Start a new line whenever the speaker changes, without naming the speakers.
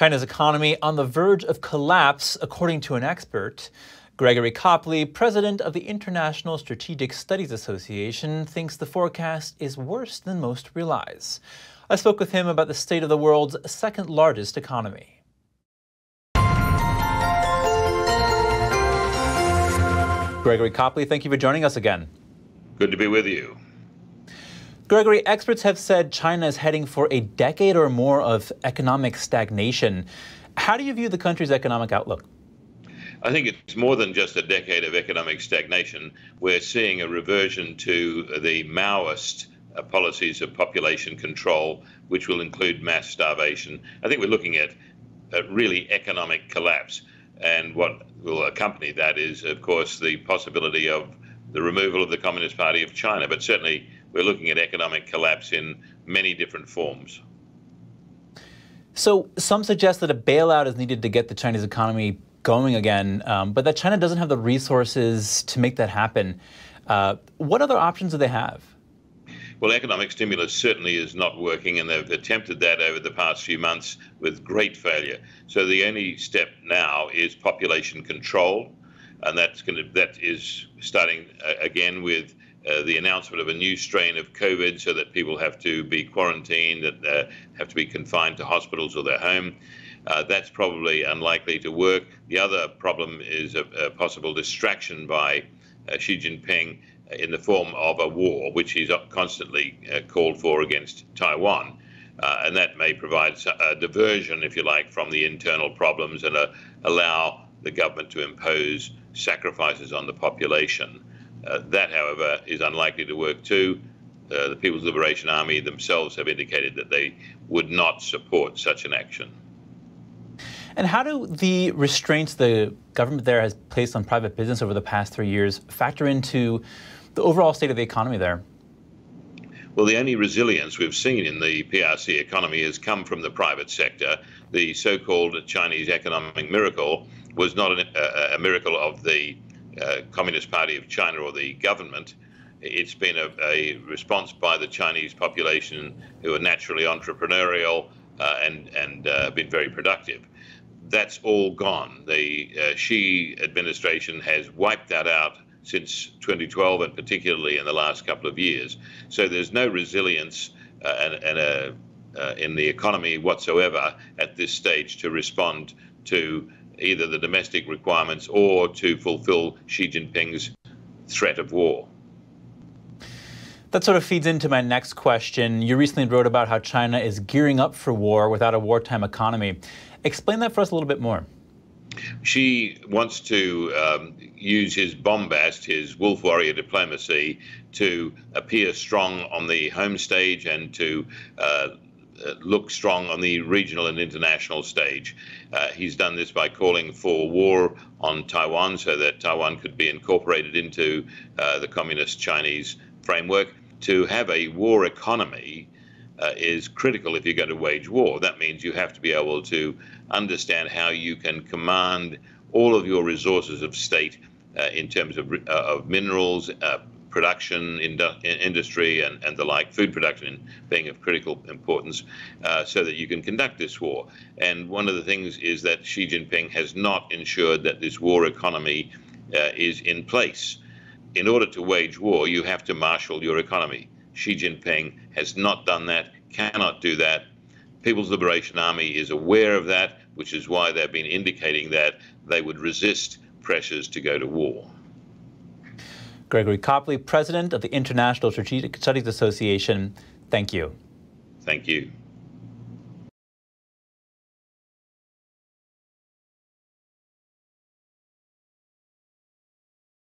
China's economy on the verge of collapse, according to an expert. Greggory Kopli, president of the International Strategic Studies Association, thinks the forecast is worse than most realize. I spoke with him about the state of the world's second largest economy. Greggory Kopli, thank you for joining us again.
Good to be with you.
Greggory, experts have said China is heading for a decade or more of economic stagnation. How do you view the country's economic outlook?
I think it's more than just a decade of economic stagnation. We're seeing a reversion to the Maoist policies of population control, which will include mass starvation. I think we're looking at a really economic collapse. And what will accompany that is, of course, the possibility of the removal of the Communist Party of China. But certainly, we're looking at economic collapse in many different forms.
So some suggest that a bailout is needed to get the Chinese economy going again, but that China doesn't have the resources to make that happen. What other options do they have?
Well, economic stimulus certainly is not working, and they've attempted that over the past few months with great failure. So the only step now is population control, and that is starting again with the announcement of a new strain of COVID, so that people have to be quarantined, that have to be confined to hospitals or their home. That's probably unlikely to work. The other problem is a possible distraction by Xi Jinping in the form of a war, which he's constantly called for against Taiwan. And that may provide a diversion, if you like, from the internal problems and allow the government to impose sacrifices on the population. That, however, is unlikely to work too. The People's Liberation Army themselves have indicated that they would not support such an action.
And how do the restraints the government there has placed on private business over the past 3 years factor into the overall state of the economy there?
Well, the only resilience we've seen in the PRC economy has come from the private sector. The so-called Chinese economic miracle was not a miracle of the Communist Party of China or the government. It's been a response by the Chinese population, who are naturally entrepreneurial and been very productive. That's all gone. The Xi administration has wiped that out since 2012, and particularly in the last couple of years. So there's no resilience in the economy whatsoever at this stage to respond to either the domestic requirements or to fulfill Xi Jinping's threat of war.
That sort of feeds into my next question. You recently wrote about how China is gearing up for war without a wartime economy. Explain that for us a little bit more.
Xi wants to use his bombast, his wolf warrior diplomacy, to appear strong on the home stage and to look strong on the regional and international stage. He's done this by calling for war on Taiwan so that Taiwan could be incorporated into the communist Chinese framework. To have a war economy is critical if you're going to wage war. That means you have to be able to understand how you can command all of your resources of state in terms of minerals, production, industry, and the like, food production being of critical importance, so that you can conduct this war. And one of the things is that Xi Jinping has not ensured that this war economy is in place. In order to wage war, you have to marshal your economy. Xi Jinping has not done that, cannot do that. People's Liberation Army is aware of that, which is why they've been indicating that they would resist pressures to go to war.
Greggory Kopli, president of the International Strategic Studies Association, thank you.
Thank you.